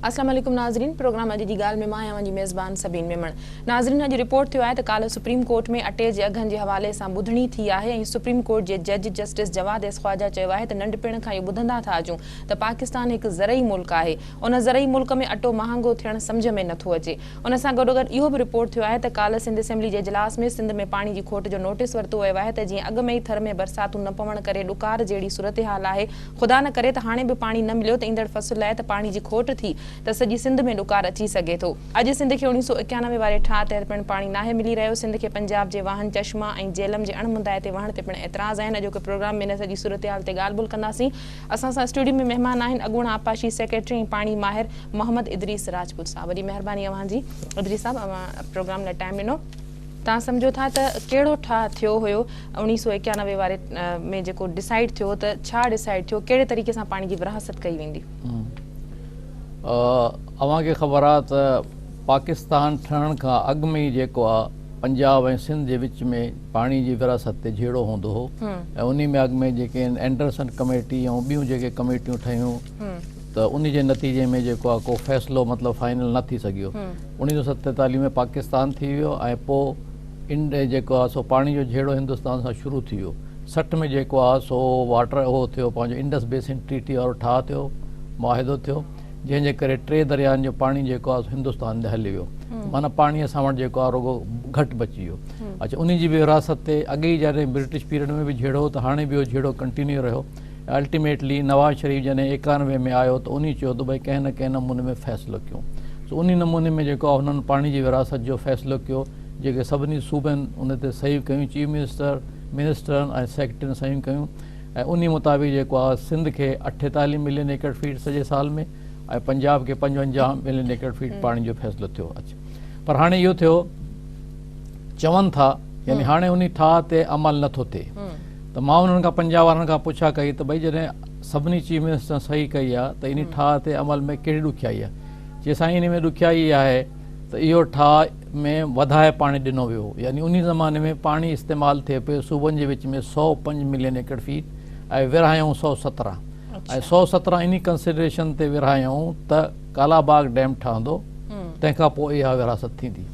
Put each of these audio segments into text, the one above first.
अस्सलाम वालेकुम नाज़रीन, प्रोग्राम अॼु जी ॻाल्हि में मां आहियां जी मेज़बान सबीन मेमण। नाज़रीन, अॼु रिपोर्ट थियो आहे त काल्ह सुप्रीम कोर्ट में अटे जे अघनि जे हवाले सां ॿुधणी थी आहे ऐं सुप्रीम कोर्ट जे जज जस्टिस जवाद एस ख्वाजा चयो आहे त नंढपिण खां इहो ॿुधंदा था अचूं त पाकिस्तान हिकु ज़रई मुल्क आहे, उन ज़रई मुल्क में अटो महांगो थियणु सम्झ में नथो अचे। उन सां गॾोगॾु इहो बि रिपोर्ट थियो आहे त काल्ह सिंध असेंबली जे इजलास में सिंध में पाणी जी खोट जो नोटिस वरितो वियो आहे त जीअं अॻु में ई थर में बरसातूं न पवण करे ॾुकार जहिड़ी सूरत हाल आहे, ख़ुदा न करे त हाणे बि पाणी न मिलियो त ईंदड़ फसल लाइ त पाणी जी खोट थी त सॼी सिंध में ॾुकार अची सघे थो। अॼु सिंध खे 1991 वारे ठाह तहत पिणु पाणी नाहे मिली रहियो। सिंध खे पंजाब जे वाहन चश्मा ऐं जेलम जे अणमुंदाए ते वहण ते पिणु एतिराज़ आहिनि। अॼोके प्रोग्राम में इन सॼी सूरत हाल ते ॻाल्हि ॿोल कंदासीं। असां सां स्टूडियो में महिमान आहिनि अॻूणा आपाशी सेक्रेटरी ऐं पाणी माहिर मोहम्मद इदरीस राजपूत साहब। वॾी महिरबानी अव्हांजी इदरीस साहब, अव्हां प्रोग्राम लाइ टाइम ॾिनो। तव्हां सम्झो था त कहिड़ो ठाह थियो हुयो 1991 वारे में जेको डिसाइड थियो त छा डिसाइड थियो, कहिड़े तरीक़े सां पाणी जी विरासत कई वेंदी? अव्हांखे ख़बर आहे त पाकिस्तान ठहण खां अॻु में ई जेको आहे पंजाब ऐं सिंध जे विच में पाणी जी विरासत ते झेड़ो हूंदो हो ऐं उन में अॻु में जेके एंडरसन कमेटी ऐं ॿियूं जेके कमेटियूं ठहियूं त उन जे नतीजे में जेको आहे को फ़ैसिलो मतिलबु फाइनल न थी सघियो। 1947 में पाकिस्तान थी वियो ऐं पोइ जेको आहे सो पाणी जो झेड़ो हिंदुस्तान सां शुरू थी वियो। 60 में जेको आहे सो वाटर उहो थियो, पंहिंजो इंडस बेसिन ट्रीटी वारो ठाह थियो, मुआहिदो थियो, जंहिंजे करे 3 दरियानि जो पाणी जेको आहे हिंदुस्तान ते हली वियो। माना पाणी असां वटि जेको आहे रुगो घटि बची वियो। अच्छा, उन जी बि विरासत ते अॻे ई जॾहिं ब्रिटिश पीरियड में बि झेड़ो त हाणे बि उहो झेड़ो कंटिन्यू रहियो। अल्टीमेटली नवाज़ शरीफ़ जॾहिं 91 में आयो त उन चयो त भई कंहिं न कंहिं नमूने में फ़ैसिलो कयूं। सो उन नमूने में जेको आहे हुननि पाणी जी विरासत जो फ़ैसिलो कयो, जेके सभिनी सूबनि उन ते सही कयूं, चीफ मिनिस्टरनि ऐं सेक्रेटरीनि सही कयूं ऐं उन मुताबिक़ जेको आहे सिंध खे 48 मिलियन एकड़ फीट सॼे साल में ऐं पंजाब खे 55 मिलियन एकड़ फीट पाणी जो फ़ैसिलो थियो। अच्छा, पर हाणे इहो थियो, चवनि था यानी हाणे उन ठाह ते अमल नथो थिए त मां उन्हनि खां पंजाब वारनि खां पुछा कई त भई जॾहिं सभिनी चीफ मिनिस्टर सही कई आहे त इन ठाह ते अमल में कहिड़ी ॾुखियाई आहे? जे साईं इन में ॾुखियाई आहे त इहो ठाह में वधाए पाणी ॾिनो वियो, यानी उन ज़माने में पाणी इस्तेमालु थिए पियो सूबनि जे विच में 105 मिलियन एकड़ फीट ऐं विरहायूं 117 ऐं 117 इन कंसिडरेशन ते विरहायूं त कालाबाग डैम ठहंदो, तंहिंखां पोइ इहा विरासत थींदी।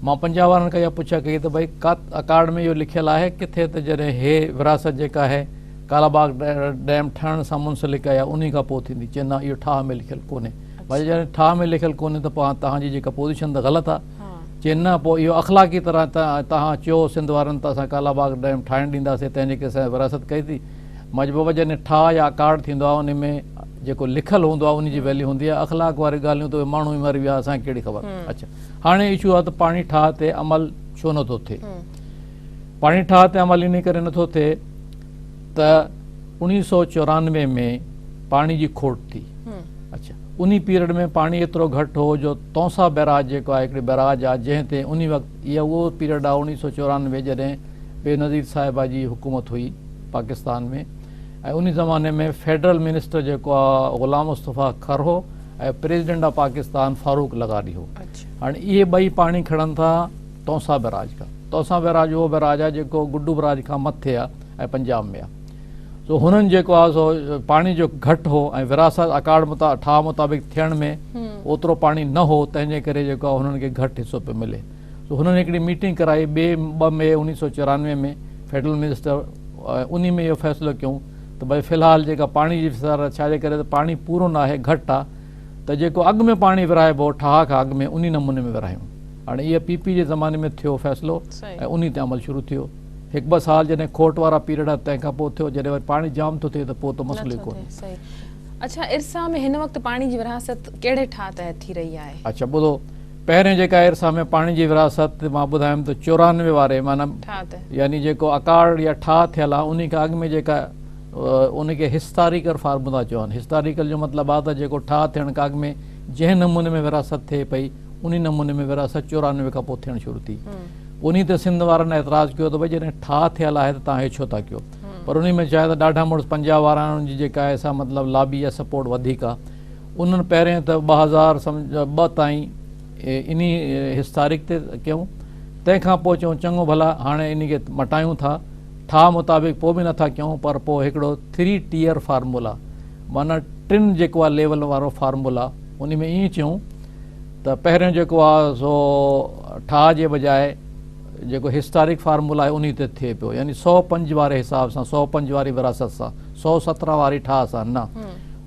मां पंजाब वारनि खां इहा पुछा कई त भई का अकार्ड में इहो लिखियलु आहे किथे त जॾहिं हे विरासत जेका आहे कालाबाग डैम ठहण सां मुंसलिक आहे उन खां पोइ थींदी? चए न, इहो ठाह में लिखियलु कोन्हे। भई जॾहिं ठाह में लिखियलु कोन्हे त पोइ तव्हांजी जेका पोज़ीशन त ग़लति आहे। चए न, पोइ इहो अख़लाक़ी तरह तव्हां चयो सिंध वारनि त असां कालाबाग डैम ठाहिण ॾींदासीं, तंहिंजे करे असां विरासत कई थी। मजबूब जॾहिं ठाह या अकार्ड थींदो आहे उन में जेको लिखियलु हूंदो आहे उन जी वैल्यू हूंदी आहे। अख़लाक वारी ॻाल्हियूं त माण्हू ई मरी विया, असांखे कहिड़ी ख़बर। अच्छा, हाणे इशू आहे त पाणी ठाह ते अमल छो नथो थिए? पाणी ठाह ते अमल इन करे नथो थिए त 1994 में पाणी जी खोट थी। अच्छा, उन पीरियड में पाणी एतिरो घटि हो जो तौसा बैराज जेको आहे हिकिड़ी बैराज आहे जंहिं ते उन वक़्तु इहा उहो पीरियड आहे 1994 जॾहिं बेनज़ीर साहिबा जी हुकूमत हुई पाकिस्तान में ऐं उन ज़माने में फेडरल मिनिस्टर जेको आहे ग़ुलाम मुस्तफ़ा खर हो ऐं प्रेसिडेंट ऑफ पाकिस्तान फारूक लगारी हो। हाणे इहे ॿई पाणी खणनि था तौसा बैराज खां। तौसा बैराज उहो बैराज आहे जेको गुड्डू बैराज खां मथे आहे ऐं पंजाब में आहे। सो हुननि जेको आहे सो पाणी जो घटि हो ऐं विरासत अकार्ड ठाह मुताबिक़ थियण में ओतिरो पाणी न हो, तंहिंजे करे जेको आहे हुननि खे घटि हिसो पियो मिले। सो हुननि हिकिड़ी मीटिंग कराई 2 मई 1994 में फेडरल मिनिस्टर, उन में इहो फ़ैसिलो कयूं त भई फ़िलहालु जेका पाणी जी छाजे करे त पाणी पूरो न आहे, घटि आहे, त जेको अॻु में पाणी विरहाइबो ठाह खां अॻु में उन नमूने में विरहायूं। हाणे इहा PP जे ज़माने में थियो फ़ैसिलो ऐं उन ते अमल शुरू थियो। 1-2 साल जॾहिं खोट वारा पीरियड आहे तंहिंखां पोइ थियो, जॾहिं वरी पाणी जाम थो थिए त पोइ त मसइलो ई कोन्हे। अच्छा, इरसा में हिन वक़्तु पाणी जी विरासत कहिड़े ठाह तहत थी रही आहे? अच्छा ॿुधो, पहिरें जेका इरसा में पाणी जी विरासत मां ॿुधायमि त 94 वारे माना यानी जेको अकार्ड या ठाह थियल आहे उन खां अॻु में जेका उनखे हिस्टोरिकल फार्मूला चवनि। हिस्टोरिकल जो मतिलबु आहे त जेको ठाह थियण खां अॻु में जंहिं नमूने में विरासत थिए पई उन नमूने में विरासत 94 खां पोइ थियणु शुरू थी। उन ते सिंध वारनि एतिराज़ु कयो त भई जॾहिं ठाह थियल आहे त तव्हां हे छो था कयो? पर उन में छा आहे त ॾाढा मुड़ुसि पंजाब वारनि जी जेका आहे सा मतिलबु लॉबी या सपोर्ट वधीक आहे। उन्हनि पहिरें त 2002 ताईं इन हिस्टोरिक ते कयूं, तंहिंखां पोइ चयूं चङो भला हाणे इन खे मटायूं था, ठाह मुताबिक़ पोइ बि नथा कयूं, पर पोइ हिकिड़ो 3 टियर फार्मूला माना 3 जेको आहे लेवल वारो फार्मूला उन में ईअं चयूं त पहिरियों जेको आहे सो ठाह जे बजाए जेको हिस्टोरिक फार्मूला आहे उन ते थिए पियो, यानी 105 वारे हिसाब सां, 105 वारी विरासत सां, 117 वारी ठाह सां न।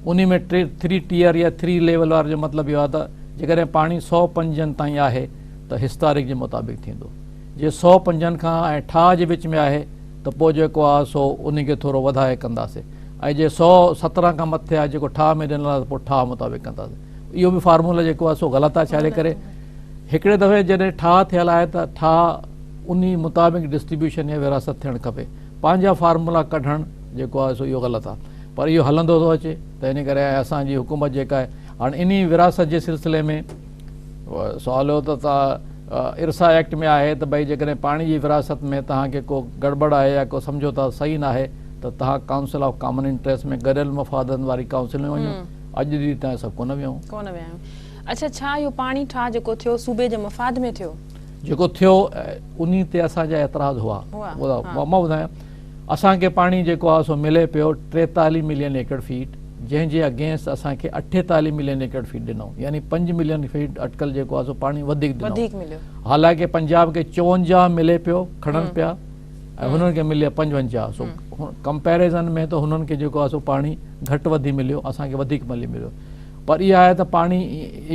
उन में 3 टियर या 3 लेवल वारो जो मतिलबु इहो आहे त जेकॾहिं पाणी 105 ताईं आहे त हिस्टोरिक जे मुताबिक़ थींदो, जे 105 खां ऐं ठाह जे विच में आहे त पोइ जेको आहे सो उन खे थोरो वधाए कंदासीं, ऐं जे 117 खां मथे आहे जेको ठाह में ॾिनल आहे त पोइ ठाह मुताबिक़ कंदासीं। इहो बि फार्मूला जेको आहे सो ग़लति आहे, छाजे करे हिकिड़े दफ़े जॾहिं ठाह थियल आहे त ठाह उन मुताबिक़ डिस्ट्रीब्यूशन या विरासत थियणु खपे, पंहिंजा फार्मूला कढणु जेको आहे सो इहो ग़लति आहे, पर इहो हलंदो थो अचे। त इन करे असांजी हुकूमत जेका आहे हाणे इन विरासत जे सिलसिले में सुवाल हो त तव्हां इरसा एक्ट में आहे त भई जेकॾहिं पाणी जी विरासत में तव्हांखे को गड़बड़ आहे या को सम्झौता सही न आहे त तव्हां काउंसिल ऑफ कॉमन इंट्रस्ट में गॾियल मफ़ादनि वारी काउंसिल में वञो। अॼु ॾींहुं ताईं सभु कोन वियूं। अच्छा, छा इहो पाणी ठाह जेको थियो सूबे जे मफ़ाद में थियो? जेको थियो उन ते असांजा एतिराज़ हुआ। मां ॿुधायां, असांखे पाणी जेको आहे सो मिले पियो 43 मिलियन एकड़ फीट, जंहिंजे अगेंस्ट असांखे 48 मिलियन एकड़ फीट ॾिनो, यानी 5 मिलियन फीट अटकल जेको आहे सो पाणी वधीक मिलियो। हालांकि पंजाब खे 54 मिले पियो खणनि पिया ऐं हुननि खे मिलिया 55। सो कंपेरिज़न में त हुननि खे जेको आहे सो पाणी घटि वधी मिलियो, असांखे वधीक मिलियो। पर इहा आहे त पाणी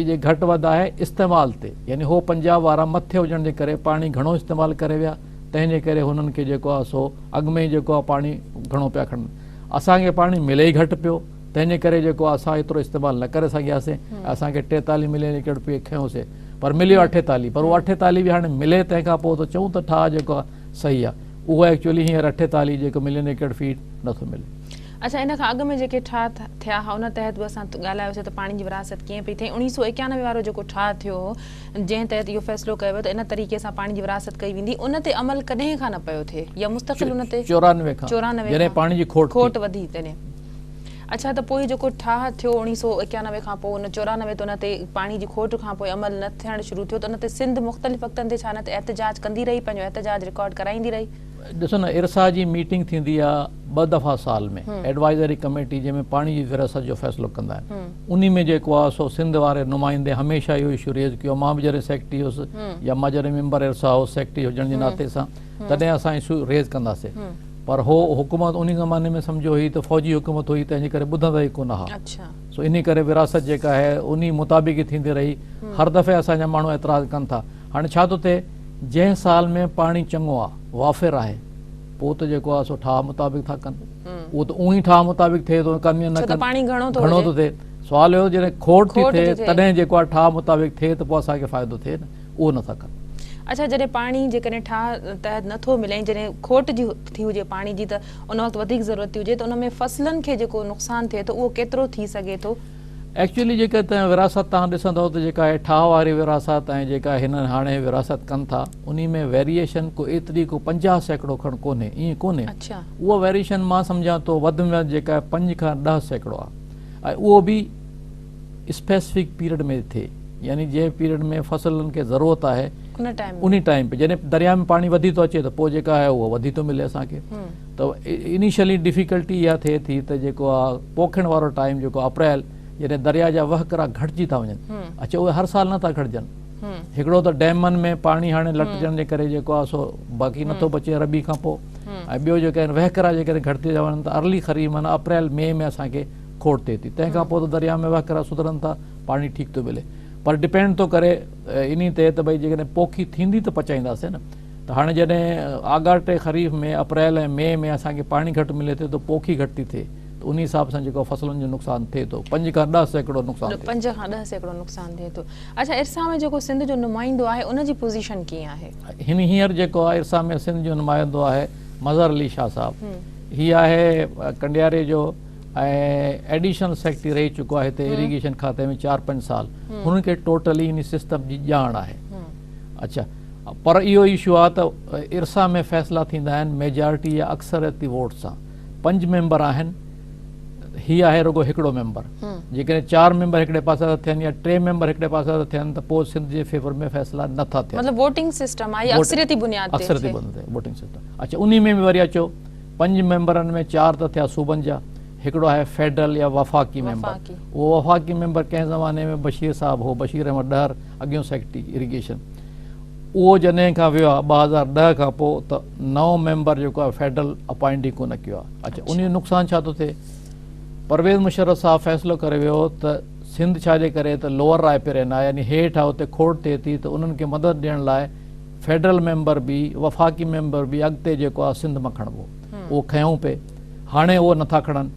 जे घटि वधि आहे इस्तेमाल ते, यानी हो पंजाब वारा मथे हुजण जे करे पाणी घणो इस्तेमालु करे विया, तंहिंजे करे हुननि खे जेको आहे सो अॻु में जेको आहे पाणी घणो पिया खणनि। असांखे पाणी मिले ई घटि पियो, तंहिंजे करे जेको आहे असां एतिरो इस्तेमालु न करे सघियासीं। असांखे 43 मिलियन एकड़ फीट खयोंसीं, पर मिलियो 48। पर उहो 48 बि हाणे मिले तंहिंखां पोइ त चऊं त ठाह जेको आहे सही आहे, उहो एक्चुअली हींअर 48 जेको मिलियन एकड़ फीट नथो मिले। अच्छा, इन खां अॻु में जेके ठाह थिया हुआ उन तहत बि असां ॻाल्हायोसीं त पाणी जी विरासत कीअं पई थिए। 1991 वारो जेको ठाह थियो हो, जंहिं तहत इहो फ़ैसिलो कयो वियो त इन तरीक़े सां पाणी जी विरासत कई वेंदी, उन ते अमल कॾहिं खां न पियो थिए या मुस्तक़िल उन ते 94 खां पाणी जी खोट वधी तॾहिं। अच्छा, त पोइ जेको ठाह थियो 1991 खां पोइ, उन 94 ते उन ते पाणी जी खोट खां पोइ अमल न थियणु शुरू थियो, त उन ते सिंध मुख़्तलिफ़ वक़्तनि ते छा न ते एहतजाज कंदी रही, पंहिंजो एहतजाज रिकॉर्ड कराईंदी रही? ॾिसो न, इरसा जी मीटिंग थींदी आहे 2 दफ़ा साल में, एडवाइज़री कमेटी जंहिंमें पाणी जी विरासत जो फ़ैसिलो कंदा आहिनि। उन में जेको आहे सो सिंध वारे नुमाइंदे हमेशह इहो इशू रेज़ कयो। मां बि जॾहिं सेक्रेटरी हुयुसि या मां जॾहिं मेंबर इरसा हुउसि सेक्रेटरी हुजण जे नाते सां, तॾहिं असां इशू रेज़ कंदासीं। पर हो हुकूमत उन ज़माने में सम्झो हुई त फ़ौजी हुकूमत हुई, तंहिंजे करे ॿुधंदा ई कोन हुआ। सो इन करे विरासत जेका आहे उन मुताबिक़ ई थींदी रही। हर दफ़े असांजा माण्हू एतिराज़ कनि था। हाणे छा थो थिए, जंहिं साल में पाणी चङो आहे, वाफ़िर आहे, पोइ त जेको आहे सो ठाह मुताबिक़ था कनि, उहो त उहो ई ठाह मुताबिक़ थिए थो, कनि या न कनि, घणो थो थिए। सुवाल इहो जॾहिं खोट थी थिए तॾहिं जेको आहे ठाह मुताबिक़ थिए त पोइ असांखे फ़ाइदो थिए न, उहो नथा कनि। अच्छा, जॾहिं पाणी जेकॾहिं ठाह तहत नथो मिले, जॾहिं खोट जी थी हुजे पाणी जी, त उन वक़्तु वधीक ज़रूरत थी हुजे, त उन में फसलनि खे जेको नुक़सानु थिए थो उहो केतिरो थी सघे थो? एक्चुअली जेका त विरासत तव्हां ॾिसंदव त जेका आहे ठाह वारी विरासत ऐं जेका हिननि हाणे विरासत कनि था, उन में वेरिएशन को एतिरी को 50 सैकड़ो खण कोन्हे, ईअं कोन्हे। उहा वेरिएशन मां सम्झां थो वधि में वधि जेका आहे 5 खां 10 सैकड़ो आहे, ऐं उहो बि स्पेसिफिक पीरियड में थिए, यानी जंहिं पीरियड में फसलनि खे ज़रूरत आहे उन टाइम पे। जॾहिं दरिया में पाणी वधी थो अचे त पोइ जेका आहे उहो वधी थो मिले असांखे। त इनिशियली डिफिकल्टी इहा थिए थी त जेको आहे पोखण वारो टाइम जेको अप्रैल, जॾहिं दरिया जा वहकरा घटिजी था वञनि। अच्छा, उहे हर साल नथा घटिजनि। हिकिड़ो त डैमनि में पाणी हाणे लटजण जे करे जेको आहे सो बाक़ी नथो बचे रबी खां पोइ, ऐं ॿियो जेके आहिनि वहकरा जेकॾहिं घटिजी था वञनि त अर्ली ख़रीफ़ माना अप्रैल मई में असांखे खोट थिए थी। तंहिंखां पोइ त दरिया में वहकरा सुधरनि था, पाणी ठीकु थो मिले। पर डिपेंड थो करे इन ते त भई जेकॾहिं पोखी थींदी त पचाईंदासीं न। त हाणे जॾहिं आगाटे ख़रीफ़ में अप्रैल ऐं मई में असांखे पाणी घटि मिले थो त पोखी घटि थी थिए, त उन हिसाब सां जेको फसलुनि जो नुक़सानु थिए थो, 5 खां 10 सैकड़ो नुक़सानु, 5 खां 10 सैकड़ो नुक़सानु थिए थो। अच्छा, इरसा में जेको सिंध जो नुमाइंदो आहे उनजी पोज़ीशन कीअं आहे? हींअर जेको आहे इरसा में सिंध जो नुमाइंदो आहे मज़हर अली शाह साहिबु। हीअ आहे कंडियारे जो ऐं एडिशनल सेक्रेटरी रही चुको आहे हिते इरीगेशन खाते में 4-5 साल। हुननि खे टोटली इन सिस्टम जी ॼाण आहे। अच्छा, पर इहो इशू आहे त इरसा में फ़ैसिला थींदा आहिनि मेजॉरिटी या अक्सरियती वोट सां। 5 मेंबर आहिनि, हीअ आहे रुगो हिकिड़ो मेंबर। जेकॾहिं 4 मेंबर हिकिड़े पासे था थियनि या 3 मेंबर हिकिड़े पासे था थियनि त पोइ सिंध जे फेवर में फ़ैसिला नथा थियनि। मतलब वोटिंग सिस्टम आहे, अक्सरियती बुनियाद ते, अक्सरियती बुनियाद ते वोटिंग सिस्टम। अच्छा, उन में बि वरी अचो 5 मेंबरनि में 4 त थिया सूबनि जा, हिकिड़ो आहे फेडरल या वफ़ाक़ी मेंबर। वफ़ाक़ी। उहो वफ़ाक़ी मेंबर कंहिं ज़माने में बशीर साहब हो, बशीर अहमद ॾहर अॻियों सेक्रेटरी इरिगेशन। उहो जॾहिं खां वियो आहे 2010 खां पोइ त नओं मेंबर जेको आहे फेडरल अपॉइंट ई कोन कयो आहे। अच्छा, उन जो नुक़सानु छा थो थिए? परवेज़ मुशर्रफ साहब फ़ैसिलो करे वियो त सिंध छाजे करे त लोअर रायपुर आहे, यानी हेठि आहे, उते खोड़ थिए थी, त उन्हनि खे मदद ॾियण लाइ फेडरल मेंबर बि वफ़ाक़ी मेंबर बि अॻिते जेको आहे सिंध मां खणिबो, उहो खयूं पिए। हाणे उहो नथा खणनि।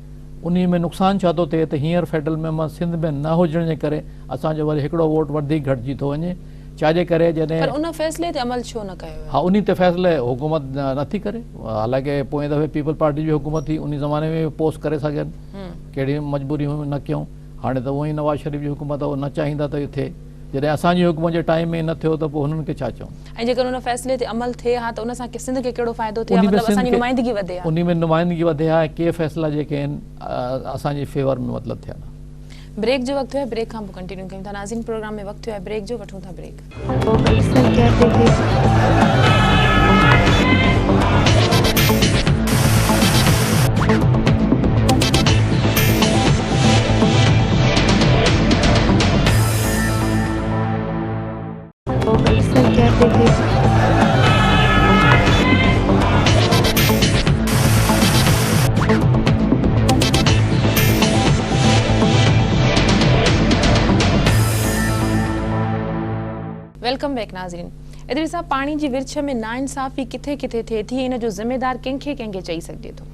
उन में नुक़सानु छा थो थिए त हींअर फेडरल मेंबर सिंध में न हुजण जे करे असांजो वरी हिकिड़ो वोट वधीक घटिजी थो वञे। छाजे करे जॾहिं उन फ़ैसिले ते अमल छो न कयो? हा, उन ते फ़ैसिले हुकूमत नथी करे। हालांकि पोएं दफ़े पीपल पार्टी जी हुकूमत थी, उन ज़माने में पोस्ट करे सघनि, कहिड़ी मजबूरी न कयूं। हाणे त उहो ई नवाज़ शरीफ़ जी हुकूमत आहे, न चाहींदा त इहो थिए। जॾहिं असांजी हुकूमत जे टाइम में न थियो त पोइ हुननि खे छा चऊं? ऐं जेकर उन फ़ैसिले ते अमल थिए हा त उन सां सिंध खे कहिड़ो फ़ाइदो थिए? मतिलबु असांजी नुमाइंदगी वधे हा? उन में नुमाइंदगी वधे हा। के फ़ैसिला जेके आहिनि असांजे फेवर में मतिलबु थियनि। ब्रेक जो वक़्तु है, ब्रेक खां पोइ कंटिन्यू कयूं था। नाज़रीन, प्रोग्राम में वक़्तु है ब्रेक जो, वठूं था ब्रेक। वेलकम बैक नाज़रीन। इधर साहब, पानी जी विरछ में नाइंसाफ़ी किथे किथे थिए थी, इन जो ज़िम्मेदार कंहिंखे चई सघिजे थो?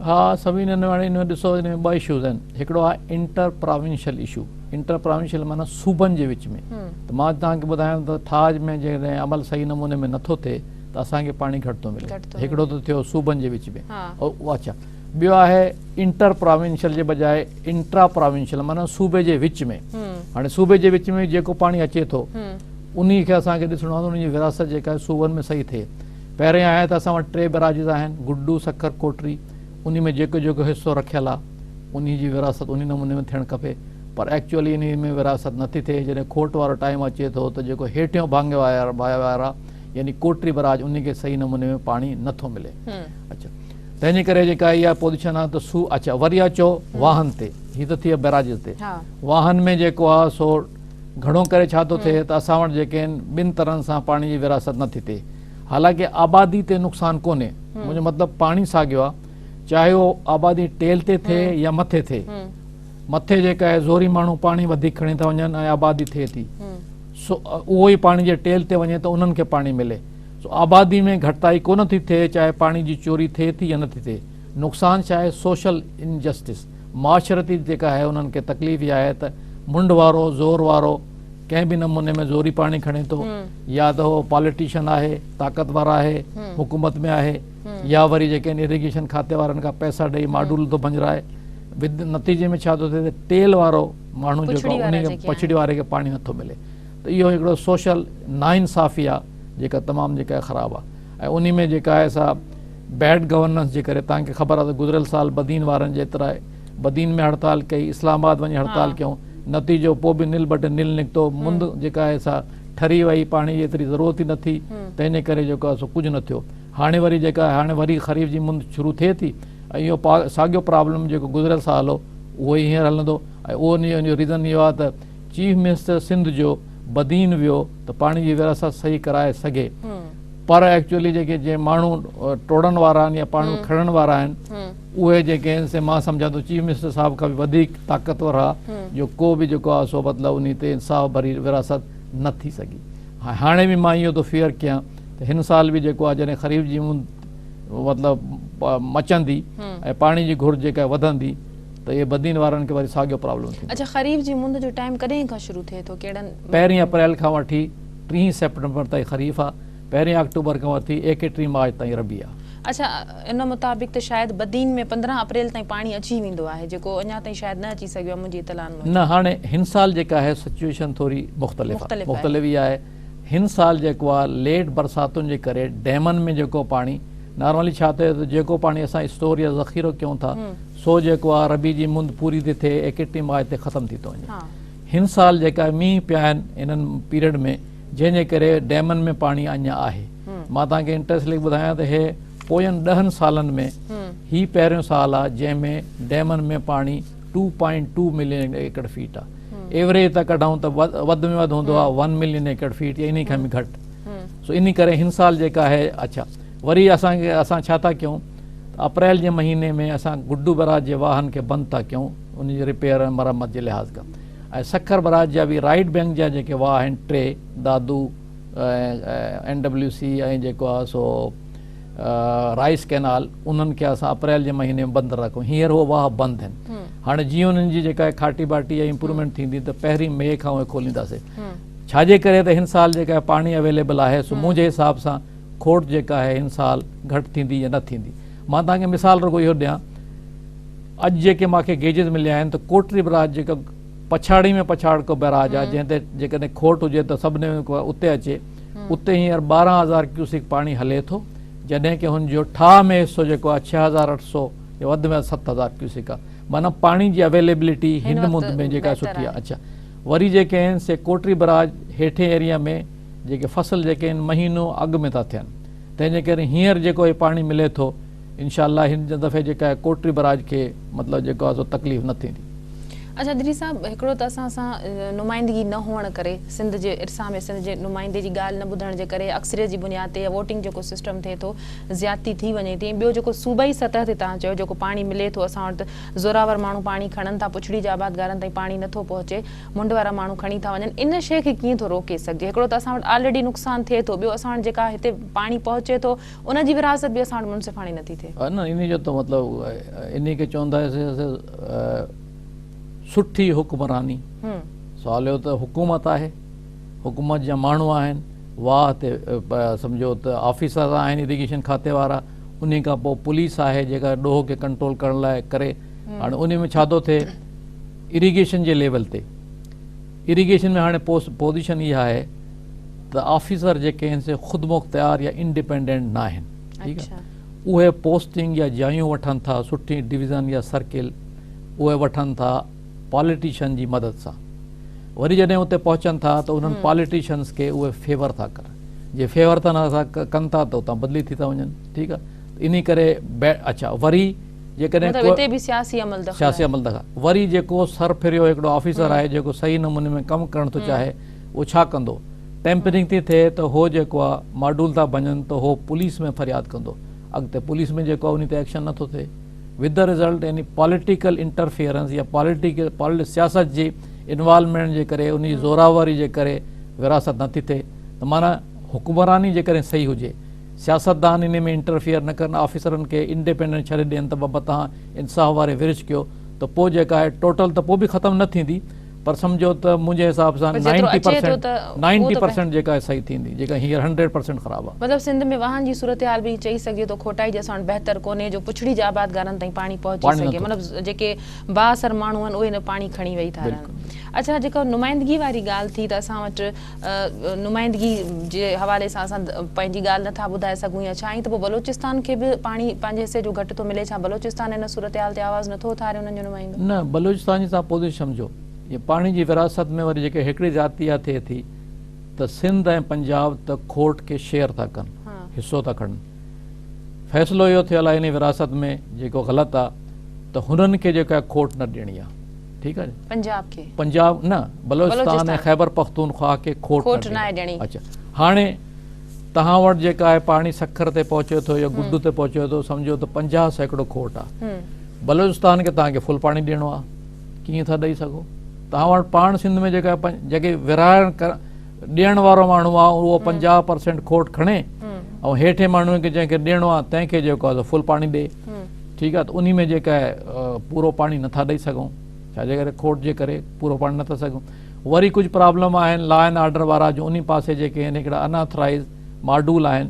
हा, सभिनी हिन ॾिसो, हिन में ॿ इशूज़ आहिनि। हिकिड़ो आहे inter provincial issue. Inter provincial माना सूबनि जे विच में। त मां तव्हांखे ॿुधायां त थाज में जॾहिं अमल सही नमूने में नथो थिए त असांखे पाणी घटि थो मिले। हिकिड़ो त थियो सूबनि जे विच में। अच्छा, ॿियो आहे इंटर प्रोविंशियल जे बजाए इंट्रा प्रोविंशियल माना सूबे जे विच में। हाणे सूबे जे विच में जेको पाणी अचे थो उन खे असांखे ॾिसणो आहे, उन जी विरासत जेका आहे सूबनि में सही थिए। पहिरें आहे त असां वटि 3 बैराजिस आहिनि, गुड्डू, सखर, कोटरी। उन में जेको जेको हिसो रखियलु आहे उन जी विरासत उन नमूने में थियणु खपे। पर एक्चुअली इन में विरासत नथी थिए। जॾहिं खोट वारो टाइम अचे थो त जेको हेठियों भाङे वारा यानी कोटरी बराज, उन खे सही नमूने में पाणी नथो मिले। अच्छा, तंहिंजे करे जेका इहा पोज़ीशन आहे त अच्छा, वरी अचो वाहन ते। हीअ त थी बैराजिस ते। वाहन में जेको आहे सो घणो करे छा थो थिए त असां वटि जेके आहिनि ॿिनि तरहनि सां पाणी जी विरासत नथी थिए। हालांकि आबादी ते नुक़सानु कोन्हे, मुंहिंजो मतिलबु पाणी साॻियो आहे, चाहे उहो आबादी टेल ते थिए या मथे थिए। मथे जेका आहे ज़ोरी माण्हू पाणी वधीक खणी था वञनि ऐं आबादी थिए थी, सो उहो ई पाणी जे टेल ते वञे त उन्हनि खे पाणी मिले। सो आबादी में घटिताई कोन थी थिए, चाहे पाणी जी चोरी थिए थी या नथी थिए। नुक़सानु छा आहे? सोशल इनजस्टिस, माशरती जेका आहे उन्हनि खे तकलीफ़ इहा आहे त मुंड वारो, ज़ोर वारो कंहिं बि नमूने में ज़ोरी पाणी खणे थो, या त उहो पॉलिटिशियन आहे, ताक़तवर आहे, हुकूमत में आहे, या वरी जेके आहिनि इरिगेशन खाते वारनि खां पैसा ॾेई मॉड्यूल थो बंजराए। नतीजे में छा थो थिए त टेल वारो माण्हू जेको उन खे पछड़ी वारे खे पाणी नथो मिले। त इहो हिकिड़ो सोशल नाइंसाफ़ी आहे जेका तमामु जेका ख़राबु आहे। ऐं उन में जेका आहे सा बैड गवर्नेंस जे करे तव्हांखे ख़बर आहे त गुज़िरियल साल बदीन वारनि जेतिरा बदीन में हड़ताल कई, इस्लामाबाद वञी हड़ताल कयूं, नतीजो पोइ बि निल बटे निल निकितो। मुंद जेका आहे सा ठरी वई, पाणी जी एतिरी ज़रूरत ई न थी, तंहिंजे करे जेको आहे सो कुझु न थियो। हाणे वरी जेका हाणे वरी ख़रीफ़ जी मुंद शुरू थिए थी ऐं इहो साॻियो प्रॉब्लम जेको गुज़िरियल साल हो उहो ई हींअर हलंदो। ऐं उहो जो रीज़न इहो आहे त चीफ मिनिस्टर सिंध जो बदीन वियो त पाणी जी विरासत सही कराए सघे, पर एक्चुअली जेके जे माण्हू टोड़न वारा आहिनि या पाणी खणण वारा आहिनि उहे जेके आहिनि से मां सम्झां थो चीफ मिनिस्टर साहिब खां बि वधीक ताक़तवर आहे, जो को बि जेको आहे सो मतिलबु उन ते इंसाफ़ भरी विरासत न थी सघी। हाणे बि मां इहो थो फियर कयां त हिन साल बि जेको आहे जॾहिं ख़रीफ़ जी मुंद मतिलबु मचंदी ऐं पाणी जी घुर जेका वधंदी त इहे बदीन वारनि खे वरी साॻियो प्रॉब्लम थींदो। अच्छा, ख़रीफ़ जी मुंद जो टाइम कॾहिं खां शुरू थिए थो? केॾनि? 1 अप्रैल खां वठी 3 सेप्टेम्बर ताईं ख़रीफ़ आहे, 1 अक्टूबर खां वठी 31 मार्च ताईं रबी आहे। अच्छा, इन मुताबिक़ त शायदि बदीन में 15 अप्रैल ताईं पाणी अची वेंदो आहे, जेको अञा ताईं शायदि न अची सघियो आहे मुंहिंजी इतलाह में। न, हाणे हिन साल जेका आहे सिचुएशन थोरी मुख़्तलिफ़ ई आहे। हिन साल जेको आहे लेट बरसातुनि जे करे डैमनि में जेको पाणी नॉर्मली छा थिए त जेको पाणी असां स्टोर या ज़ख़ीरो कयूं था सो जेको आहे रबी जी मुंद पूरी थी थिए 31 मार्च ते ख़तमु थी थो वञे। हिन साल जेका मींहुं पिया आहिनि इन्हनि पीरियड में, जंहिंजे करे डैमनि में पाणी अञा आहे। मां तव्हांखे इंट्रेस्टली ॿुधायां त हे पोयनि 10 सालनि में ही पहिरियों साल आहे जंहिंमें डैमनि में पाणी 2.2 मिलियन एकड़ फीट आहे। एवरेज त कढूं त वधि में वधि हूंदो आहे 1 मिलियन एकड़ फीट या इन खां बि घटि। सो इन करे हिन साल जेका आहे अच्छा वरी असां छा था कयूं, अप्रैल जे महीने में असां गुड्डू बराज जे वाहन खे बंदि था कयूं उन जे रिपेयर ऐं मरम्मत जे लिहाज़ खां। ऐं सखर बराज जा बि राइट बैंक जा जेके वाह आहिनि 3 दादू NWC ऐं जेको आहे सो राइस कैनाल उन्हनि खे असां अप्रैल जे महीने में बंदि रखूं। हींअर उहे वाह बंदि आहिनि। हाणे जीअं उन्हनि जी जेका खाटी बाटी ऐं इम्प्रूवमेंट थींदी त पहिरीं मई खां उहे खोलींदासीं। छाजे करे त हिन साल जेका पाणी अवेलेबल आहे सो मुंहिंजे हिसाब सां खोट जेका आहे हिन साल घटि थींदी या न थींदी। मां तव्हांखे मिसाल रुगो इहो ॾियां, अॼु जेके मूंखे गेजिस मिलिया आहिनि त कोटरी बराज जेका पछाड़ी में पछाड़को बैराज आहे जंहिं ते जेकॾहिं खोट हुजे त सभिनी उते अचे, उते हींअर 12,000 क्यूसिक पाणी हले थो, जॾहिं की हुनजो ठाह में हिसो जेको आहे 6,800 या वधि में 7,000 क्यूसिक आहे। माना पाणी जी अवेलेबिलिटी हिन मुंद में जेका सुठी आहे। अच्छा वरी जेके आहिनि से कोटरी बराज हेठे एरिया में जेके फसल जेके आहिनि महीनो अॻु में था थियनि, तंहिंजे करे हींअर जेको पाणी मिले थो इंशाअल्लाह हिन दफ़े जेका आहे कोटरी बराज खे मतिलबु जेको आहे सो तकलीफ़ न थींदी। अच्छा दिली साहब, हिकिड़ो त असां सां नुमाइंदगी न हुअण करे सिंध जे इर्सा में सिंध जे नुमाइंदे जी ॻाल्हि न ॿुधण जे करे अक्सरियत जी बुनियाद ते वोटिंग जेको सिस्टम थिए थो ज़्यादती थी वञे थी। ॿियो जेको सूबाई सतह ते तव्हां चयो जेको पाणी मिले थो असां वटि ज़ोरावर माण्हू पाणी खणनि था, पुछड़ी जा आबादगारनि ताईं पाणी नथो पहुचे, मुंड वारा माण्हू खणी था वञनि, इन शइ खे कीअं थो रोके सघिजे? हिकिड़ो त असां वटि ऑलरेडी नुक़सानु थिए थो, ॿियो असां वटि जेका हिते पाणी पहुचे थो उन जी विरासत बि असां वटि मुनसिफ़ाणी नथी थिए। न इन जो त मतिलबु इन खे चवंदासीं सुठी हुक्मरानी। सवाल इहो त हुकूमत आहे, हुकूमत जा माण्हू आहिनि, वाह ते सम्झो त ऑफिसर आहिनि इरिगेशन खाते वारा, उन खां पोइ पुलिस आहे जेका ॾोह खे कंट्रोल करण लाइ करे। हाणे उन में छा थो थिए इरिगेशन जे लेवल ते, इरिगेशन में हाणे पोज़ीशन इहा आहे त ऑफिसर जेके आहिनि से ख़ुदि मुख़्तियार या इंडिपेंडेंट न आहिनि। ठीकु आहे, उहे पोस्टिंग या जायूं वठनि था, सुठी डिवीज़न या सर्किल उहे वठनि था पॉलिटिशियन जी मदद सां। वरी जॾहिं उते पहुचनि था त उन्हनि पॉलिटिशियन्स खे उहे फेवर था करनि, जे फेवर था न कनि था त उतां बदिली थी था वञनि। ठीकु आहे, इन करे अच्छा वरी जेकॾहिं सियासी अमल था, वरी जेको सर फिरियो हिकिड़ो ऑफिसर आहे जेको सही नमूने में कमु करणु थो चाहे, उहो छा कंदो, टेम्परिंग थी थिए त हो जेको आहे मॉड्यूल था बणनि त हो पुलिस में फ़रियाद कंदो, अॻिते पुलिस में जेको आहे उन ते एक्शन नथो थिए, विद द रिज़ल्ट यानी पॉलिटिकल इंटरफियरेंस या सियासत जी इन्वॉल्वमेंट जे करे, उन जी ज़ोरावरी जे करे विरासत नथी थिए। त माना हुकमरानी जेकॾहिं सही हुजे, सियासतदान इन में इंटरफियर न करनि, ऑफिसरनि खे इंडिपेंडेंट छॾे ॾियनि त बाबा तव्हां इंसाफ़ वारे विरिश कयो, त पोइ जेका आहे टोटल त पोइ बि ख़तमु न थींदी, पर सम्झो त मुंहिंजे हिसाब सां 90% जेका आहे सही थींदी, जेका हींअर 100% ख़राबु आहे। मतिलबु सिंध में वाहन जी सूरत हाल बि चई सघिजे थो खोटाई जे असां वटि बहितर कोन्हे जो पुछड़ी जे आबादगारनि ताईं पाणी पहुची सघे, मतिलबु जेके बाअसर माण्हू आहिनि उहे न पाणी खणी वेही था रहनि। अच्छा जेको नुमाइंदगी वारी ॻाल्हि थी त असां वटि नुमाइंदगी जे हवाले सां असां पंहिंजी ॻाल्हि नथा ॿुधाए सघूं या छा, त पोइ बलोचिस्तान खे बि पाणी पंहिंजे हिसे जो घटि थो मिले, छा बलोचिस्तान हिन सूरत हाल ते आवाज़ु नथो उथारे उन्हनि जो नुमाइंदो? न, बलोचिस्तान जी तव्हां पोज़ीशन सम्झो, ये पाणी जी विरासत में वरी जेके हिकिड़ी ज़ातिया थिए थी त सिंध ऐं पंजाब त खोट खे शेयर था कनि, हिसो था खणनि। फ़ैसिलो इहो थियल आहे इन विरासत में जेको ग़लति आहे त हुननि खे जेका खोट न ॾियणी आहे। ठीकु आहे, पंजाब न, बलोचिस्तान ऐं ख़ैबर पख्तूनख्वा खे खोट न ॾियणी। अच्छा हाणे तव्हां वटि जेका आहे पाणी सखर ते पहुचे थो या गुड्डू ते पहुचे थो, सम्झो त 50% खोट आहे, बलोचिस्तान खे तव्हांखे फुल पाणी ॾियणो आहे, कीअं था ॾेई सघो? तव्हां वटि पाण सिंध में जेका जेके विराइण ॾियण वारो माण्हू आहे उहो 50% खोट खणे, ऐं हेठे माण्हूअ खे जंहिंखे ॾियणो आहे तंहिंखे जेको आहे फुल पाणी ॾे। ठीकु आहे, त उन में जेका आहे पूरो पाणी नथा ॾेई सघूं, छाजे करे खोट जे करे पूरो पाणी नथा सघूं। वरी कुझु प्रॉब्लम आहिनि लॉ एंड ऑर्डर वारा जो उन पासे जेके आहिनि हिकिड़ा अनऑथराइज़ मॉड्यूल आहिनि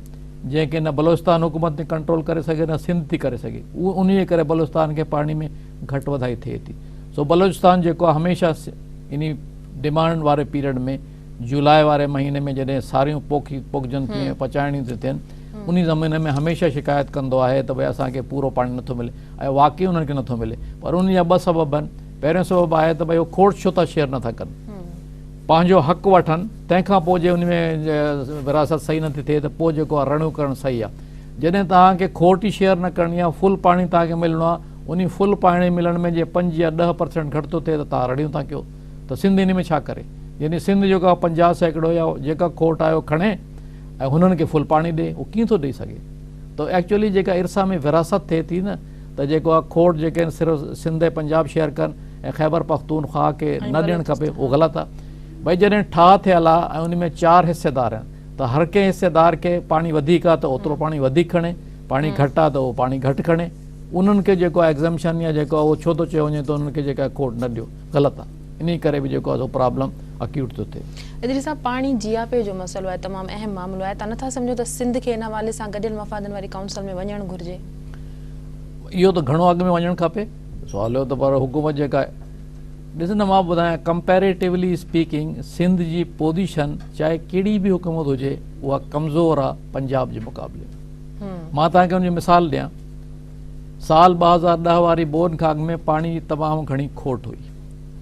जंहिंखे न बलोचिस्तान हुकूमत थी कंट्रोल करे सघे न सिंध थी करे सघे, उहो उन जे करे बलोचिस्तान खे पाणी में घटि वधाई थिए थी। सो बलोचिस्तान जेको आहे हमेशह इन डिमांड वारे पीरियड में जुलाई वारे महीने में जॾहिं सारियूं पोखजनि थियूं पचाइणियूं थियूं थियनि, उन ज़मीन में हमेशह शिकायत कंदो आहे त भई असांखे पूरो पाणी नथो मिले, ऐं वाक़ई उन्हनि खे नथो मिले। पर उन जा 2 सबब आहिनि। पहिरियों सबबु आहे त भई उहो खोट छो था शेयर नथा कनि, पंहिंजो हक़ु वठनि, तंहिंखां पोइ जे उन में विरासत सही नथी थिए त पोइ जेको आहे रणू करणु सही आहे। जॾहिं तव्हांखे खोटी शेयर न करणी आहे, फुल पाणी तव्हांखे मिलणो आहे, उन फुल पाणी मिलण में जे 5 या 10% घटि थो थिए त तव्हां रड़ियूं था कयो। त सिंध इन में छा करे? यानी सिंध जेको आहे 50% या जेका खोट आहे उहो खणे ऐं हुननि खे फुल पाणी ॾे, उहो कीअं थो ॾेई सघे? त एक्चुअली जेका इरसा में विरासत थिए थी न, त जेको आहे खोट जेके आहिनि सिर्फ़ु सिंध ऐं पंजाब शेयर कनि ऐं ख़ैबर पख्तूनख्वा खे न ॾियणु खपे, उहो ग़लति आहे। भई जॾहिं ठाह थियल आहे ऐं उन में 4 हिसेदार आहिनि, त हर कंहिं हिसेदार खे पाणी वधीक आहे त ओतिरो पाणी वधीक खणे, पाणी घटि आहे त उहो पाणी घटि खणे। उन्हनि खे जेको आहे एग्ज़म्पशन या जेको आहे उहो छो थो चयो वञे त उन्हनि खे जेका आहे खोट न ॾियो, ग़लति आहे। इन करे बि जेको आहे सो प्रॉब्लम अक्यूट थो थिए। इदरी साहब, पाणी जीआपी जो मसइलो आहे, तमामु अहम मामिलो आहे। तव्हां नथा सम्झो त सिंध खे इन हवाले सां गॾियल मफ़ादनि वारी काउंसिल में वञणु घुरिजे? इहो त घणो अॻु में वञणु खपे, सवाल त पर हुकूमत जेका आहे, ॾिस न मां ॿुधायां, कंपेरेटिवली स्पीकिंग सिंध जी पोज़ीशन चाहे कहिड़ी बि हुकूमत हुजे उहा कमज़ोर आहे पंजाब जे मुक़ाबले। मां तव्हांखे हुनजी मिसाल ॾियां, साल 2010 वारी बोनखाग में पाणी जी तमामु घणी खोट हुई,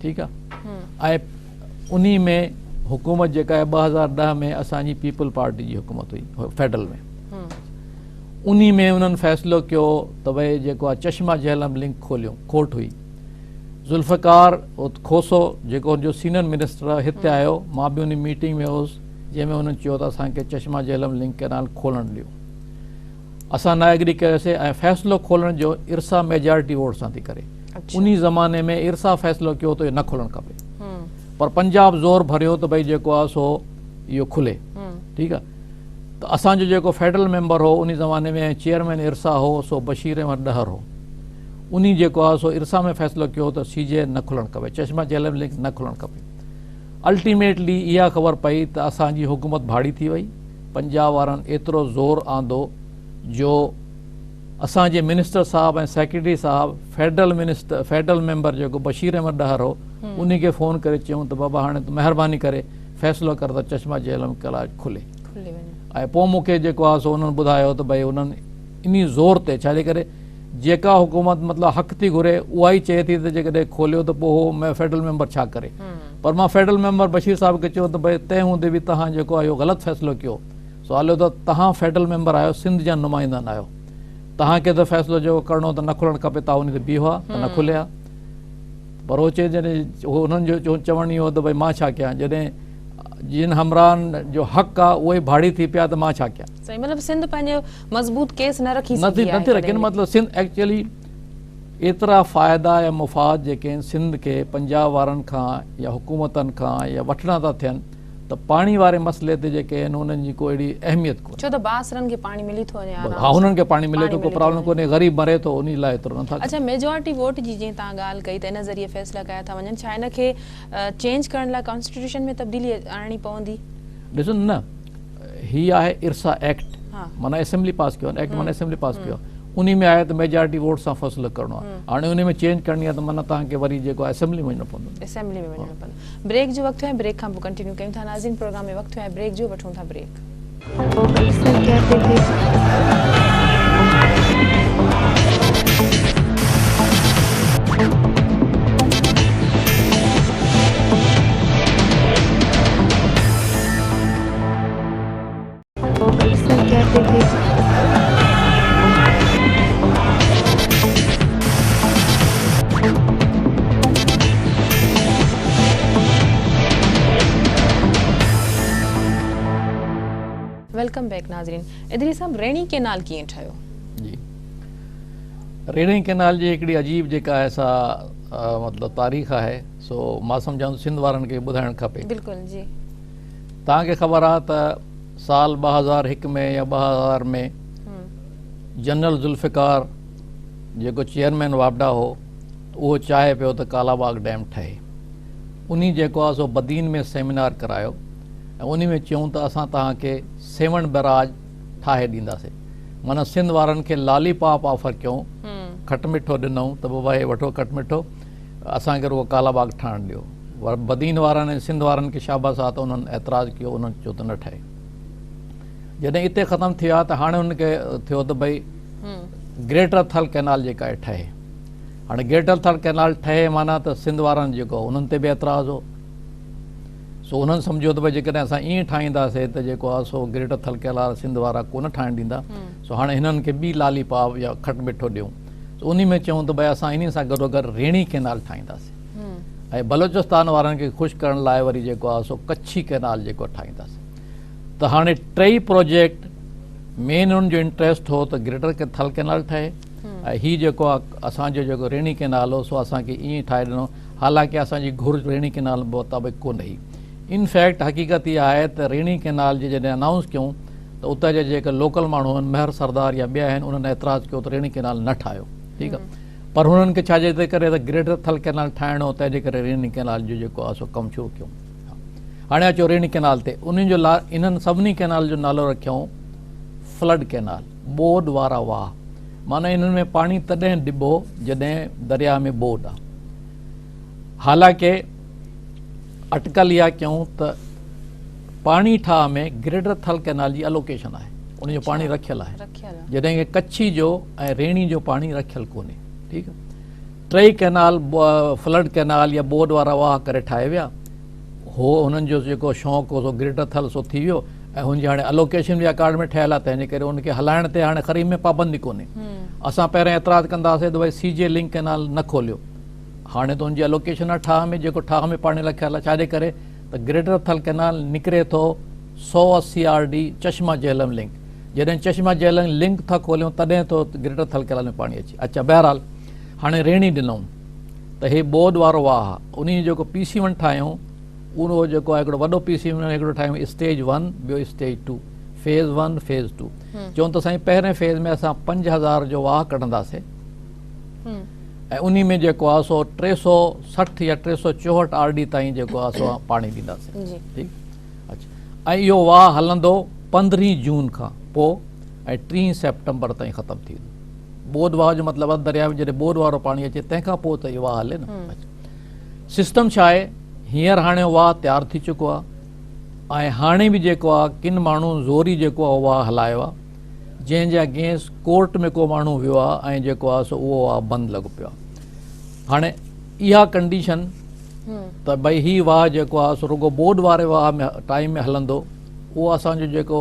ठीकु आहे, ऐं उन में हुकूमत जेका आहे 2010 में असांजी पीपल पार्टी जी हुकूमत हुई फेडरल में। उन में उन्हनि फ़ैसिलो कयो त भई जेको आहे चश्मा झेलम लिंक खोलियो, खोट हुई। ज़ुल्फ़िकार खोसो जेको जो सीनियर मिनिस्टर हिते आयो, मां बि उन मीटिंग में हुउसि जंहिंमें हुननि चयो त असांखे चश्मा झेलम लिंक कैनाल खोलणु ॾियो। असां न एग्री कयोसीं ऐं फ़ैसिलो खोलण जो इरसा मेजॉरिटी वोट सां थी करे। उन ज़माने में इरसा फ़ैसिलो कयो त इहो न खोलणु खपे, पर पंजाब ज़ोर भरियो त भई जेको आहे सो इहो खुले, ठीकु आहे। त असांजो जेको फेडरल मेंबर हो उन ज़माने में चेयरमैन इरसा हो सो बशीर अहमद डहर हो। उन जेको आहे सो इरसा में फ़ैसिलो कयो त सीजे न खुलणु खपे, चश्मा झेलम लिंक न खुलणु खपे। अल्टीमेटली इहा ख़बर पई त असांजी हुकूमत भाड़ी थी वई, पंजाब वारनि एतिरो ज़ोर आंदो जो असांजे मिनिस्टर साहब ऐं सेक्रेटरी साहब फेडरल मेंबर जेको बशीर अहमद डहर हो, उन खे फ़ोन करे चयूं त बाबा हाणे महिरबानी करे फ़ैसिलो कर त चश्मा झेलम कैनाल खुले। ऐं पोइ मूंखे जेको आहे सो उन्हनि ॿुधायो त भई उन्हनि इन ज़ोर ते, छाजे करे जेका हुकूमत मतिलबु हक़ थी घुरे उहा ई चए थी त जेकॾहिं खोलियो त पोइ उहो फेडरल मेंबर छा करे। पर मां फेडरल मेंबर बशीर साहब खे चयो त भई तंहिं हूंदे बि तव्हां जेको आहे इहो ग़लति फ़ैसिलो कयो। सवाल त तव्हां फेडरल मेंबर आहियो, सिंध जा नुमाइंदा न आहियो, तव्हांखे त फ़ैसिलो जेको करिणो त न खुलणु खपे, तव्हां उन ते बीहो आहे त न खुलिया। पर उहो चए जॾहिं उन्हनि जो चवणु इहो त भई मां छा कयां, जॾहिं जिन हमराहनि जो हक़ आहे उहे भाड़ी थी पिया त मां छा कयां। सही, मतलब सिंध पंहिंजो मज़बूत केस न रखी नथी रखे, मतिलबु सिंध एक्चुअली एतिरा फ़ाइदा या मुफ़ाद जेके आहिनि सिंध खे पंजाब वारनि खां या हुकूमतनि खां या वठणा था थियनि, त पाणी वारे मसइले ते जेके आहिनि उन्हनि जी कोई अहिड़ी अहमियत कोन्हे। छो त बासरनि खे पाणी मिली थो वञे, हा हुननि खे पाणी मिले थो, कोई प्रॉब्लम कोन्हे, ग़रीब मरे थो उन लाइ एतिरो नथा। अच्छा, मेजॉरिटी वोट जी जीअं तव्हां ॻाल्हि कई त इन ज़रिए फ़ैसिला कया था वञनि, छा हिन खे चेंज करण लाइ कॉन्स्टिट्यूशन में तब्दीली आणणी पवंदी? ॾिसो न, हीअ आहे इरसा एक्ट, माना असेंबली पास कयो, एक्ट माना असेंबली पास कयो, उन में आहे त मेजॉरिटी वोट सां फ़ैसिलो करिणो आहे। हाणे उन में चेंज करणी आहे त माना तव्हांखे वरी जेको आहे असेंबली में वञिणो पवंदो। असेंबली में वञिणो पवंदो। ब्रेक जो वक़्तु आहे, ब्रेक खां पोइ कंटिन्यू कयूं था। नाज़रीन, प्रोग्राम में वक़्तु आहे ब्रेक जो, वठूं था ब्रेक। वेलकम बैक नाज़रीन। इदरी साहब, रेणी कैनाल कीअं ठहियो? जी, रेणी कैनाल जी हिकिड़ी अजीब जेका आहे सा मतिलबु तारीख़ आहे, सो मां सम्झां थो सिंध वारनि खे ॿुधाइणु खपे। बिल्कुलु जी। तव्हांखे ख़बर आहे त साल 2001 में या 2000 में जनरल ज़ुल्फ़िकार जेको चेयरमैन वापडा हो, उहो चाहे पियो त कालाबाग डैम ठहे। उन जेको आहे सो बदीन में सेमिनार करायो ऐं उन में चयूं त असां तव्हांखे 7 बैराज ठाहे ॾींदासीं। माना सिंध वारनि खे लालीपॉप ऑफर कयूं, खटि मिठो ॾिनऊं त बाबा हे वठो खटि मिठो, असांखे रुगो कालाबाग ठाहिणु ॾियो। बदीन वारनि ऐं सिंध वारनि खे शाबाश आहे त उन्हनि एतिराज़ु कयो, उन्हनि चयो त न ठहे। जॾहिं हिते ख़तमु थियो आहे त हाणे हुनखे थियो त भई ग्रेटर थल कैनाल जेका आहे ठहे। हाणे ग्रेटर थल कैनाल ठहे माना त सिंध वारनि जेको उन्हनि ते बि एतिराज़ु हो। सो उन्हनि सम्झो त भई जेकॾहिं असां ईअं ठाहींदासीं त जेको आहे सो ग्रेटर थल कैनाल सिंध वारा कोन ठाहिणु ॾींदा, सो हाणे हिननि खे ॿी लाली पाव या खट मिठो ॾियूं। सो उन में चऊं त भई असां इन सां गॾोगॾु रेणी कैनाल ठाहींदासीं ऐं बलोचिस्तान वारनि खे ख़ुशि करण लाइ वरी जेको आहे सो कच्छी कैनाल जेको ठाहींदासीं। त हाणे टई प्रोजेक्ट मेन उन्हनि जो इंट्रस्ट हो त ग्रेटर थल कैनाल ठहे ऐं हीउ जेको आहे असांजो जेको रेणी कैनाल हो सो असांखे ईअं ठाहे ॾिनो। हालांकि असांजी घुर्ज रेणी कैनाल मुताबिक़ कोन हुई। इनफैक्ट हक़ीक़त इहा आहे त रेणी कैनाल जी जॾहिं अनाउंस कयूं त उतां जा जेके लोकल माण्हू आहिनि महर सरदार या ॿिया आहिनि उन्हनि एतिराज़ु कयो त रेणी कैनाल न ठाहियो, ठीकु आहे। पर हुननि खे छाजे ते करे त ग्रेटर थल कैनाल ठाहिणो, तंहिंजे करे रेणी कैनाल जो जेको आहे सो कमु शुरू कयूं। हाणे अचो रेणी कैनाल ते। उन्हनि जो इन्हनि सभिनी कैनाल जो नालो रखियऊं फ्लड कैनाल, ॿोॾ वारा वाह। माना इन्हनि में पाणी तॾहिं ॾिबो जॾहिं दरिया में ॿोॾ आहे। हालांकि अटकल इहा कयूं त पाणी ठाह में ग्रेटर थल कैनाल जी अलोकेशन आहे, उनजो पाणी रखियल आहे, जॾहिं कि कच्छी जो ऐं रेणी जो पाणी रखियल कोन्हे, ठीकु आहे। टई कैनाल फ्लड कैनाल या ॿोॾ वारा वाह करे ठाहे विया हो। हुननि जो जेको शौक़ु हो सो ग्रेटर थल सो थी वियो ऐं हुनजी हाणे अलोकेशन बि अकार्ड में ठहियलु आहे, तंहिंजे करे उनखे हलाइण ते हाणे ख़रीब में पाबंदी कोन्हे। असां पहिरियों एतिराज़ु कंदासीं त भई सीजे लिंक कैनाल न खोलियो, हाणे त हुनजी अलोकेशन आहे ठाह में, जेको ठाह में पाणी रखियलु आहे। छाजे करे त ग्रेटर थल कैनाल निकिरे थो 180 RD चश्मा झेलम लिंक। जॾहिं चश्मा झेलम लिंक था खोलियूं तॾहिं तो ग्रेटर थल कैनाल में पाणी अचे। अच्छा, बहरहाल हाणे रेणी ॾिनऊं त हे ॿोॾ वारो वाह, उन जेको PC1 ठाहियूं उहो जेको आहे हिकिड़ो वॾो PC1 हिकिड़ो ठाहियूं स्टेज 1, ॿियो स्टेज 2, फेज़ 1 फेज़ 2। चऊं त साईं पहिरें फेज़ में असां 5000 जो वाह कढंदासीं ऐं उन में जेको आहे सो 360 या 364 RD ताईं जेको आहे सो पाणी ॾींदासीं, ठीकु। अच्छा, ऐं इहो वाह हलंदो 15 जून खां पोइ ऐं 3 सेप्टेम्बर ताईं ख़तमु थी वेंदो। ॿोॾ वाह जो मतिलबु आहे दरिया में जॾहिं ॿोॾ वारो पाणी अचे तंहिंखां पोइ त इहो वाह हले न। सिस्टम छा आहे, हींअर हाणे वाह तयारु थी चुको आहे ऐं हाणे बि जेको आहे किन माण्हू ज़ोरी जेको आहे वाह हलायो आहे, जंहिंजे अगेंस्ट कोर्ट में को माण्हू वियो आहे ऐं जेको आहे सो उहो वाह बंदि लॻो पियो आहे। हाणे इहा कंडीशन त भई हीउ वाह जेको आहे सो रुॻो ॿोॾ वारे वाह में टाइम में हलंदो, उहो असांजो जेको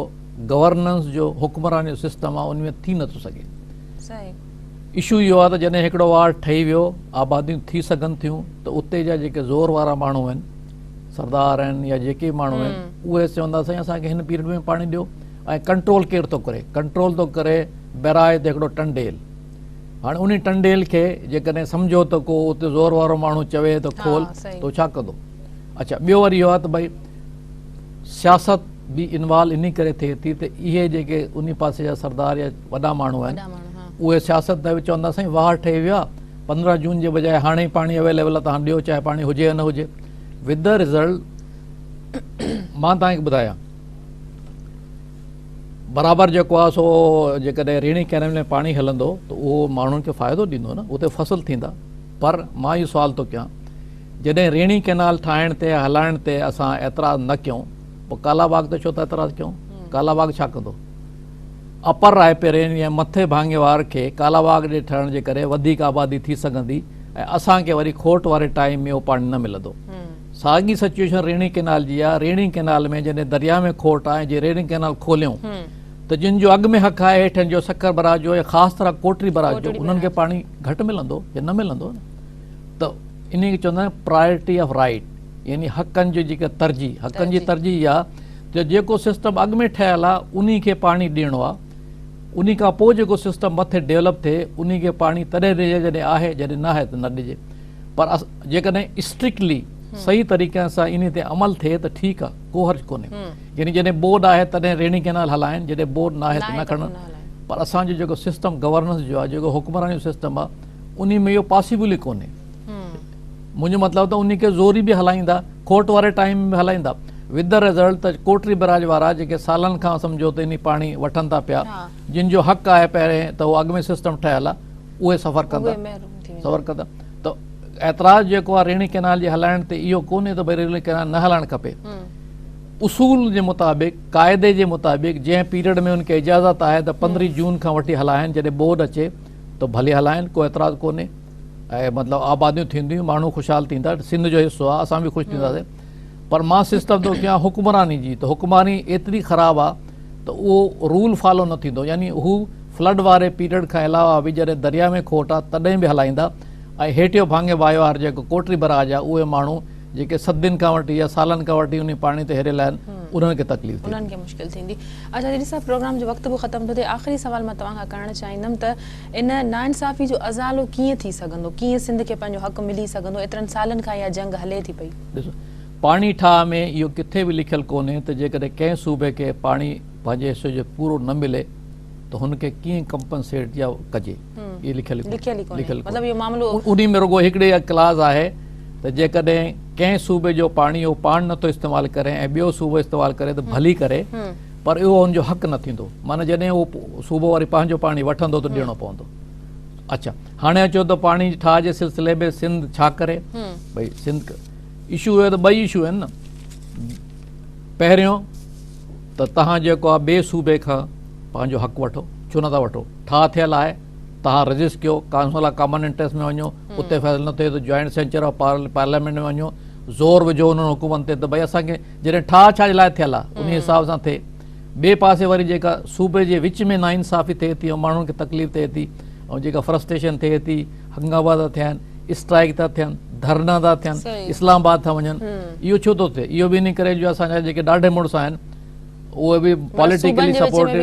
गवर्नेंस जो हुक्मरान जो सिस्टम आहे उन में थी नथो सघे। इशू इहो आहे त जॾहिं हिकिड़ो वाह ठही वियो, आबादियूं थी सघनि थियूं, त उते जा जेके ज़ोर वारा माण्हू आहिनि, सरदार आहिनि या जेके माण्हू आहिनि, उहे चवंदा साईं असांखे हिन पीरियड में पाणी ॾियो। ऐं कंट्रोल केरु थो करे, कंट्रोल थो करे बैराज ते हिकिड़ो टंडेल। हाणे उन टंडेल खे जेकॾहिं सम्झो त को उते ज़ोर वारो माण्हू चवे त खोल त छा कंदो। अच्छा, ॿियो वरी इहो आहे त भई सियासत बि इन्वॉल्व इन करे थिए थी त इहे जेके उन पासे जा सरदार या वॾा माण्हू आहिनि उहे सियासत में चवंदा साईं वाह ठही वियो आहे, 15 जून जे बजाए हाणे ई पाणी अवेलेबल आहे, तव्हां ॾियो चाहे पाणी हुजे या न हुजे। विद द रिज़ल्ट मां तव्हांखे ॿुधायां बराबरि जेको आहे सो जेकॾहिं रेणी कैनाल में पाणी हलंदो त उहो माण्हुनि खे फ़ाइदो ॾींदो न, उते फ़सुलु थींदा। पर मां इहो सुवाल थो कयां, जॾहिं रेणी कैनाल ठाहिण ते हलाइण ते असां एतिराज़ु न कयूं, पोइ कालाबाग ते छो त एतिराज़ु कयूं? कालाबाग छा कंदो? अपर रायपुर या मथे भांगेवार खे कालाबाग ॾे ठहण जे करे वधीक आबादी थी सघंदी ऐं असांखे वरी खोट वारे टाइम में उहो पाणी न मिलंदो। साॻी सिचुएशन रेणी कैनाल जी आहे। रेणी कैनाल में जॾहिं दरिया में खोट आहे, जे रेणी कैनाल खोलियूं त जिन जो अॻु में हक़ आहे हेठनि जो सक्कर बराज जो या ख़ासि तरह कोटरी बराज जो, उन्हनि खे पाणी घटि मिलंदो या न मिलंदो न। त इन खे चवंदा आहिनि प्रायोरिटी ऑफ राइट, यानी हक़नि जी जेका तरजीह, हक़नि जी तरजीह इहा त जेको सिस्टम अॻु में ठहियलु आहे उन खे पाणी ॾियणो आहे, उन खां पोइ जेको सिस्टम मथे डेवलप थिए उन खे पाणी तॾहिं ॾिजे जॾहिं आहे, जॾहिं न आहे त न ॾिजे। पर जेकॾहिं स्ट्रिक्टली सही तरीक़े सां इन ते अमल थिए त ठीकु आहे, को हर्ज कोन्हे। यानी जॾहिं बोर्ड आहे तॾहिं रेणी कैनाल हलाइनि, जॾहिं बोर्ड न आहे त न खणनि। पर असांजो जेको सिस्टम गवर्नेंस जो आहे, जेको हुक्मरान जो सिस्टम आहे, उन में इहो पॉसिबल ई कोन्हे। मुंहिंजो मतिलबु त उन खे ज़ोरी बि हलाईंदा, खोट वारे टाइम में हलाईंदा। विद द रिज़ल्ट त कोटरी बराज वारा जेके सालनि खां सम्झो त इन पाणी वठनि था पिया, जिन जो हक़ आहे पहिरें त उहो अॻु में सिस्टम ठहियलु आहे, उहे सफ़र कंदा। त एतिराज़ जेको आहे रेणी कैनाल जे हलाइण ते इहो कोन्हे त भई रेणी कैनाल न हलाइणु खपे। उसूल जे मुताबिक़, क़ाइदे जे मुताबिक़ जंहिं पीरियड में उनखे इजाज़त आहे त 15 जून खां वठी हलाइनि, जॾहिं बोर्ड अचे त भले हलाइनि, को एतिराज़ु कोन्हे। ऐं मतिलबु आबादियूं थींदियूं, माण्हू ख़ुशहाल थींदा, सिंध जो हिसो आहे, असां बि ख़ुशि थींदासीं। पर मां सिस्टम थो कयां हुक्मरानी जी, त हुक्मरानी एतिरी ख़राबु आहे त उहो रूल फॉलो न थींदो, यानी हू फ्लड वारे पीरियड खां अलावा बि जॾहिं दरिया में खोट आहे तॾहिं बि हलाईंदा। ऐं हेठियो भाङे वायोहार जेको कोटरी बराज आहे उहे माण्हू जेके सदियुनि खां वठी या सालनि खां वठी उन पाणी ते हिरियल आहिनि उन्हनि खे तकलीफ़ थी, उन्हनि खे मुश्किल थींदी। अच्छा दीदी साहब, प्रोग्राम जो वक़्तु बि ख़तमु थो थिए, आख़िरी सवाल मां तव्हां खां करणु चाहींदमि त इन नाइंसाफ़ी जो अज़ालो कीअं थी सघंदो, कीअं सिंध खे पंहिंजो हक़ मिली सघंदो? एतिरनि सालनि खां इहा जंग हले थी पई। ॾिसो पाणी ठाह में इहो किथे बि लिखियलु कोन्हे त जेकॾहिं कंहिं सूबे खे पाणी पंहिंजे हिसे जो पूरो न मिले त हुनखे कीअं कंपनसेट या कजे, इहे लिखियलु मतिलबु इहो मामलो उन में रुगो हिकिड़ी क्लाज़ आहे त जेकॾहिं कंहिं सूबे जो पाणी उहो पाण नथो इस्तेमालु करे ऐं ॿियो सूबो इस्तेमालु करे त भली करे, पर इहो हुनजो हक़ न थींदो। माना जॾहिं उहो सूबो वरी पंहिंजो पाणी वठंदो त ॾियणो पवंदो। अच्छा, हाणे अचो त पाणी ठाह जे सिलसिले में सिंध छा करे? भई सिंध इशू हुयो त ॿई इशू आहिनि न। पहिरियों त तव्हां जेको आहे ॿिए सूबे खां पंहिंजो हक़ु वठो, छो नथा वठो? ठाह थियल आहे, तव्हां रजिस्ट कयो, काउंसिल ऑफ कॉमन इंट्रस्ट में वञो, उते फ़ैसिलो न थिए त जॉइंट सेंचर ऑफ पार्लियामेंट में वञो, ज़ोर विझो उन्हनि हुकूमत ते त भई असांखे जॾहिं ठाह छाजे लाइ थियल आहे उन हिसाब सां थिए। ॿिए पासे वरी जेका सूबे जे विच में नाइंसाफ़ी थिए थी ऐं माण्हुनि खे तकलीफ़ थिए थी ऐं जेका फ्रस्ट्रेशन थिए थी, हंगामा था थियनि, स्ट्राइक था थियनि, धरना था थियनि, इस्लामाबाद था वञनि, इहो छो थो थिए? इहो बि इन करे जो असांजा जेके ॾाढे मुड़ुस आहिनि उहे बि पॉलिटिकली सपोर्टेड,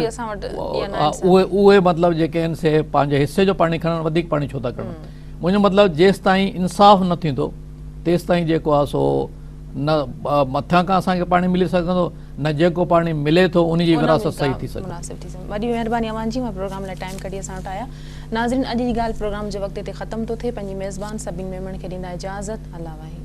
उहे मतिलबु जेके आहिनि से पंहिंजे हिसे जो पाणी खणनि, वधीक पाणी छो था खणनि? मुंहिंजो मतिलबु जेसि ताईं इंसाफ़ न थींदो तेसि ताईं जेको आहे सो न मथां खां असांखे पाणी मिली सघंदो, न जेको पाणी मिले थो उन जी विरासत सही थी सघे। वॾी महिरबानी अवान जी, मां प्रोग्राम लाइ टाइम कढी असां वटि आया। नाज़रीन, अॼु जी ॻाल्हि प्रोग्राम जे वक़्त ते ख़तमु थो थिए। पंहिंजी मेज़बान सभिनी मेमण खे ॾींदा इजाज़त। अल्लाह वाहे।